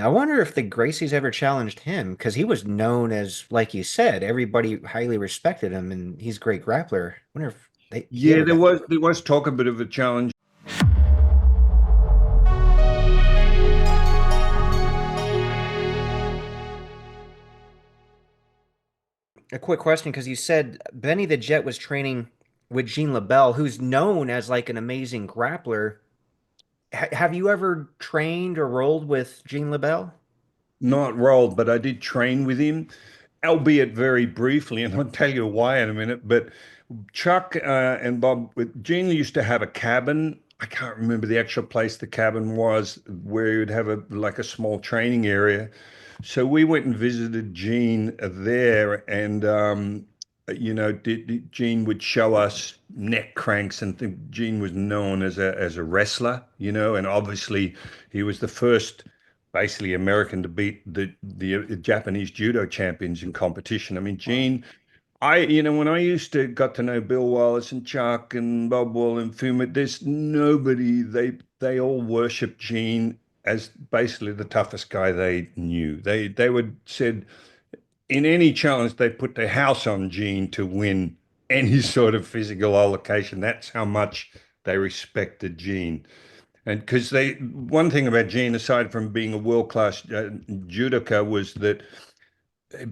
I wonder if the Gracies ever challenged him because he was known as, like you said, everybody highly respected him, and he's a great grappler. I wonder if he Yeah, ever got. there was talk a bit of a challenge. A quick question, because you said Benny the Jet was training with Gene LeBell, who's known as like an amazing grappler. Have you ever trained or rolled with Gene LeBell? Not rolled, but I did train with him, albeit very briefly, and I'll tell you why in a minute. But Chuck and Bob, Gene used to have a cabin. I can't remember the actual place the cabin was, where you'd have a like a small training area. So we went and visited Gene there, and Gene would show us neck cranks, and Gene was known as a wrestler, and obviously he was the first basically American to beat the Japanese judo champions in competition. I mean, Wow. Gene, when I used to got to know Bill Wallace and Chuck and Bob Wall and Fuma, there's nobody, they all worship Gene as basically the toughest guy they knew. They would said in any challenge they put their house on Gene to win any sort of physical altercation. That's how much they respected Gene. And because one thing about Gene, aside from being a world-class judoka, was that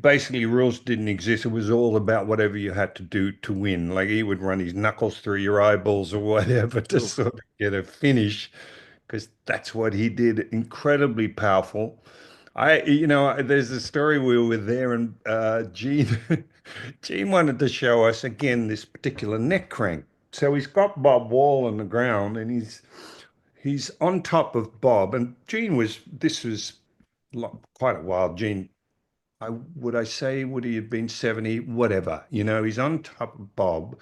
basically rules didn't exist. It was all about whatever you had to do to win. Like he would run his knuckles through your eyeballs or whatever to Ooh. sort of get a finish, because that's what he did. Incredibly powerful. There's a story we were there and Gene, Gene wanted to show us again this particular neck crank. So he's got Bob Wall on the ground and he's on top of Bob. And this was quite a while. Gene, I say, would he have been 70? Whatever. He's on top of Bob.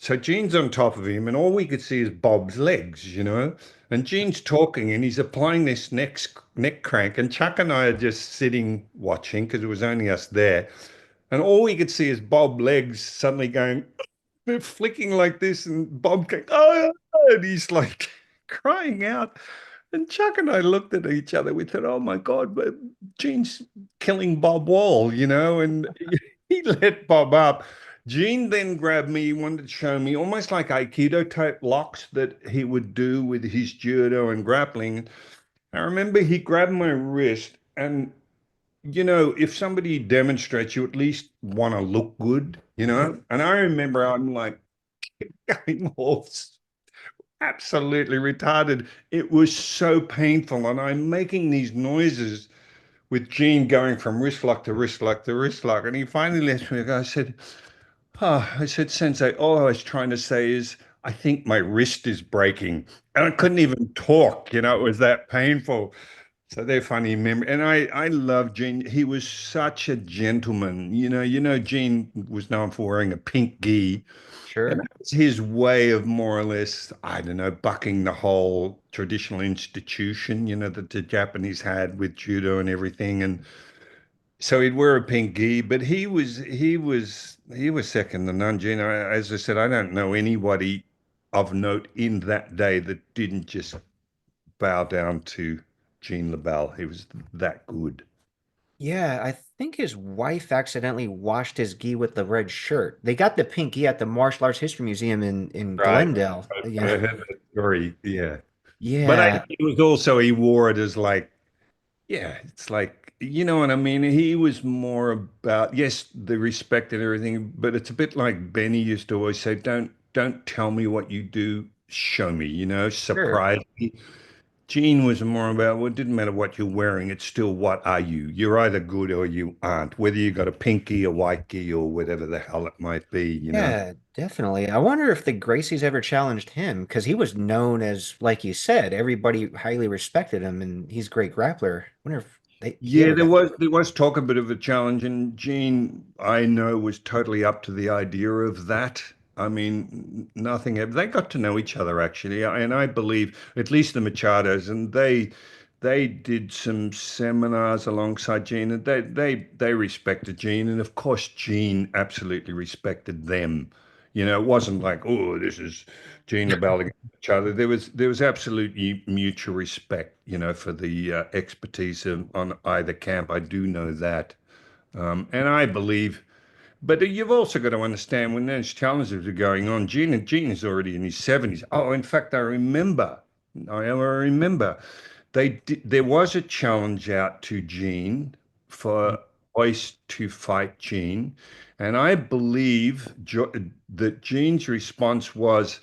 So Gene's on top of him, and all we could see is Bob's legs. And Gene's talking, and he's applying this neck crank, and Chuck and I are just sitting watching because it was only us there. And all we could see is Bob legs suddenly going, they're flicking like this, and Bob going, oh, and he's like crying out. And Chuck and I looked at each other. We thought, oh my God, but Gene's killing Bob Wall, and he let Bob up. Gene then grabbed me, wanted to show me almost like Aikido type locks that he would do with his judo and grappling. I remember he grabbed my wrist, and if somebody demonstrates, you at least want to look good. And I remember I'm like going off absolutely retarded. It was so painful, and I'm making these noises with Gene going from wrist lock to wrist lock to wrist lock, and he finally lets me go. I said, Sensei, all I was trying to say is, I think my wrist is breaking. And I couldn't even talk, it was that painful. So they're funny memory. And I love Gene. He was such a gentleman. Gene was known for wearing a pink gi. And Sure. that was his way of more or less, I don't know, bucking the whole traditional institution, that the Japanese had with judo and everything. And so he'd wear a pink gi, but he was second to none, Gene. As I said, I don't know anybody of note in that day that didn't just bow down to Gene LeBell. He was that good. Yeah, I think his wife accidentally washed his gi with the red shirt. They got the pink gi at the Martial Arts History Museum in Right. Glendale. I Yeah. heard that story. Yeah. But Yeah. it was also, he wore it as like, yeah, it's like, you know what I mean? He was more about, yes, the respect and everything, but it's a bit like Benny used to always say, don't tell me what you do, show me, Sure. surprise me. Gene was more about, well, it didn't matter what you're wearing, it's still what are you? You're either good or you aren't, whether you got a pinky, a white key, or whatever the hell it might be. Yeah, definitely. I wonder if the Gracies ever challenged him because he was known as, like you said, everybody highly respected him, and he's a great grappler. I wonder if he Yeah, ever there got. was there was talk a bit of a challenge, and Gene, I know, was totally up to the idea of that. I mean, nothing. They got to know each other actually, and I believe at least the Machados, and they did some seminars alongside Gene, and they respected Gene, and of course Gene absolutely respected them. It wasn't like, oh, this is Gene LeBell against each other. There was absolutely mutual respect, for the expertise on either camp. I do know that. And I believe, but you've also got to understand when those challenges are going on, Gene is already in his 70s. Oh, in fact, I remember there was a challenge out to Gene for Royce to fight Gene, and I believe that Gene's response was,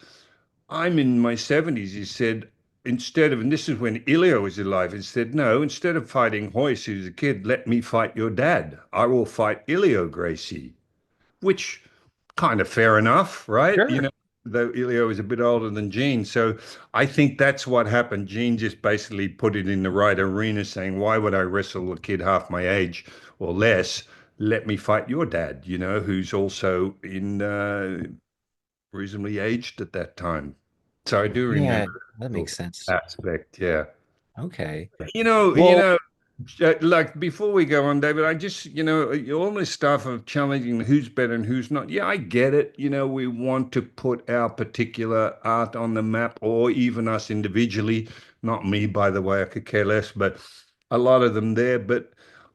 "I'm in my 70s." He said, instead of, and this is when Ilya was alive, he said, "No, instead of fighting Royce, who's a kid, let me fight your dad. I will fight Ilya Gracie," which kind of fair enough, right? Sure. Though Ilya was a bit older than Gene. So I think that's what happened. Gene just basically put it in the right arena, saying, why would I wrestle a kid half my age or less? Let me fight your dad, who's also in reasonably aged at that time. So I do Yeah, remember that that makes sense. aspect, yeah. Okay. You know, you Well, know, like before we go on, David, I just, all this stuff of challenging who's better and who's not. Yeah, I get it. We want to put our particular art on the map, or even us individually. Not me, by the way, I could care less, but a lot of them there. But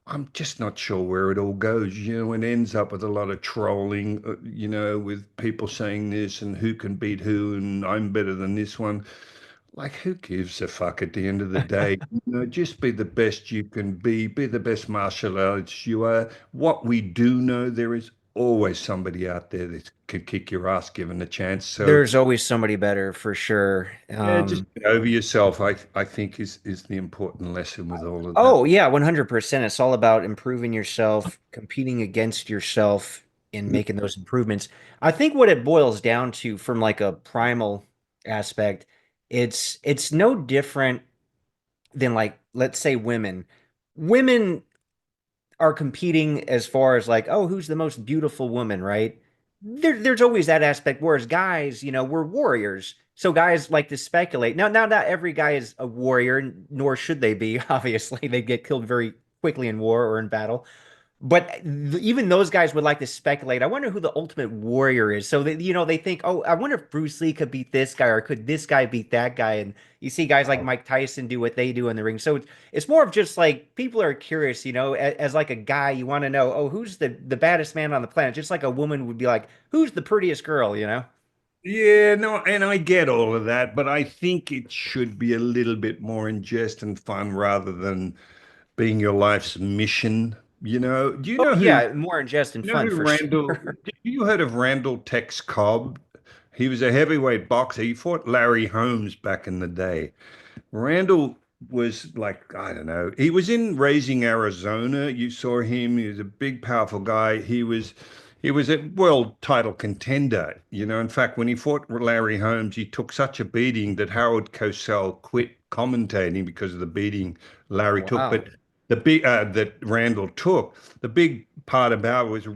I'm just not sure where it all goes. It ends up with a lot of trolling, with people saying this and who can beat who, and I'm better than this one. Like, who gives a fuck at the end of the day? Just be the best you can be the best martial artist you are. What we do know, there is always somebody out there that could kick your ass given a chance. So, there's always somebody better for sure. yeah, just get over yourself, I think is the important lesson with all of that. Oh yeah, 100%. It's all about improving yourself, competing against yourself and making those improvements. I think what it boils down to from like a primal aspect, it's no different than like let's say women. Women are competing as far as like, oh, who's the most beautiful woman, right? There's always that aspect. Whereas guys, we're warriors. So guys like to speculate. Now, not every guy is a warrior, nor should they be. Obviously, they get killed very quickly in war or in battle. But even those guys would like to speculate. I wonder who the ultimate warrior is. So they think, oh, I wonder if Bruce Lee could beat this guy, or could this guy beat that guy? And you see guys like Mike Tyson do what they do in the ring. So it's more of just like people are curious. As like a guy, you want to know, oh, who's the baddest man on the planet? Just like a woman would be like, who's the prettiest girl? Yeah, no, and I get all of that, but I think it should be a little bit more in jest and fun rather than being your life's mission. Do you Oh know who yeah, more in jest and You know fun who for Randall? sure. You heard of Randall Tex Cobb? He was a heavyweight boxer. He fought Larry Holmes back in the day. Randall was like, I don't know. He was in Raising Arizona. You saw him. He was a big, powerful guy. He was a world title contender. In fact, when he fought Larry Holmes, he took such a beating that Howard Cosell quit commentating because of the beating Larry took. But Wow. the big that Randall took, the big part about it was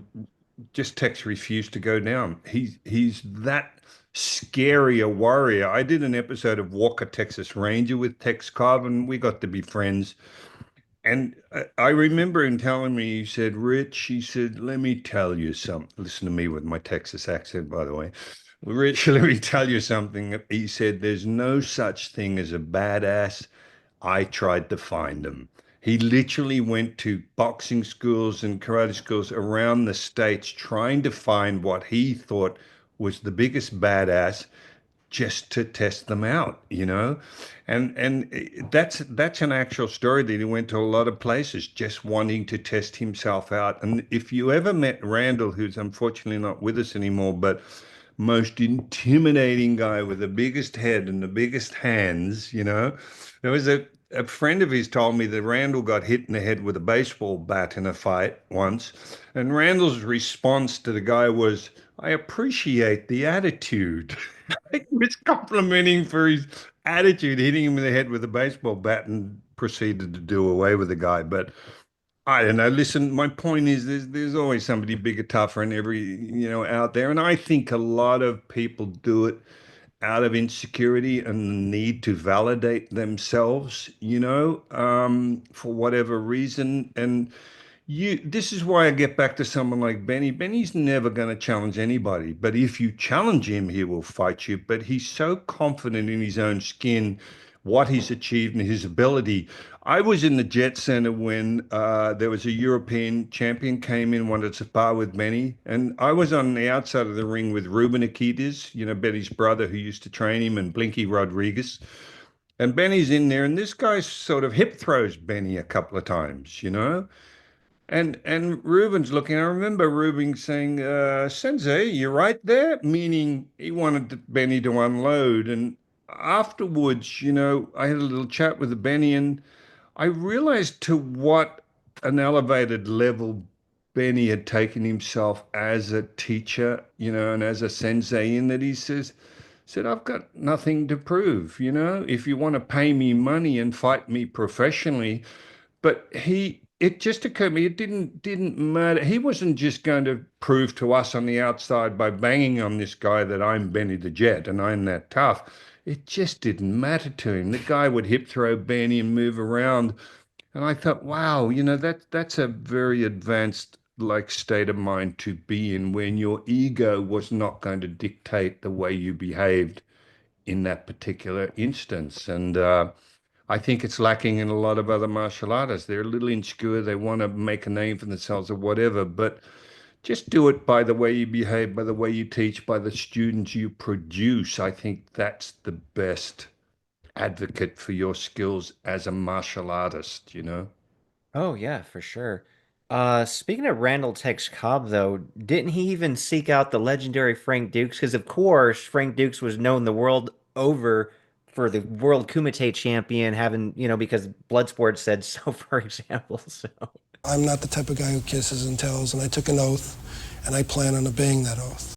just Tex refused to go down. He's that scary a warrior. I did an episode of Walker, Texas Ranger with Tex Cobb, and we got to be friends. And I remember him telling me, he said, Rich, he said, let me tell you something. Listen to me with my Texas accent, by the way. Rich, let me tell you something. He said, there's no such thing as a badass. I tried to find them. He literally went to boxing schools and karate schools around the states trying to find what he thought was the biggest badass just to test them out. And that's an actual story that he went to a lot of places just wanting to test himself out. And if you ever met Randall, who's unfortunately not with us anymore, but most intimidating guy with the biggest head and the biggest hands. There was a friend of his told me that Randall got hit in the head with a baseball bat in a fight once, and Randall's response to the guy was, I appreciate the attitude. He was complimenting for his attitude, hitting him in the head with a baseball bat and proceeded to do away with the guy. But I don't know. Listen, my point is there's always somebody bigger, tougher, and out there. And I think a lot of people do it out of insecurity and the need to validate themselves, for whatever reason. And This is why I get back to someone like Benny. Benny's never going to challenge anybody, but if you challenge him, he will fight you. But he's so confident in his own skin, what he's achieved and his ability. I was in the Jet Center when there was a European champion came in, wanted to spar with Benny, and I was on the outside of the ring with Ruben Urquidez, Benny's brother who used to train him, and Blinky Rodriguez. And Benny's in there, and this guy sort of hip throws Benny a couple of times. And Ruben's looking. I remember Ruben saying, "Sensei, you're right there," meaning he wanted Benny to unload. And afterwards, I had a little chat with Benny, and I realized to what an elevated level Benny had taken himself as a teacher, and as a sensei, in that he said, "I've got nothing to prove. If you want to pay me money and fight me professionally." But it just occurred to me, it didn't matter. He wasn't just going to prove to us on the outside by banging on this guy that I'm Benny the Jet and I'm that tough. It just didn't matter to him. The guy would hip throw Benny and move around. And I thought, wow, that's a very advanced like state of mind to be in when your ego was not going to dictate the way you behaved in that particular instance. And I think it's lacking in a lot of other martial artists. They're a little insecure. They want to make a name for themselves or whatever, but just do it by the way you behave, by the way you teach, by the students you produce. I think that's the best advocate for your skills as a martial artist. Oh yeah, for sure. Speaking of Randall Tex Cobb, though, didn't he even seek out the legendary Frank Dukes? Because of course, Frank Dukes was known the world over for the World Kumite champion, having, because Bloodsport said so, for example. So, I'm not the type of guy who kisses and tells, and I took an oath, and I plan on obeying that oath.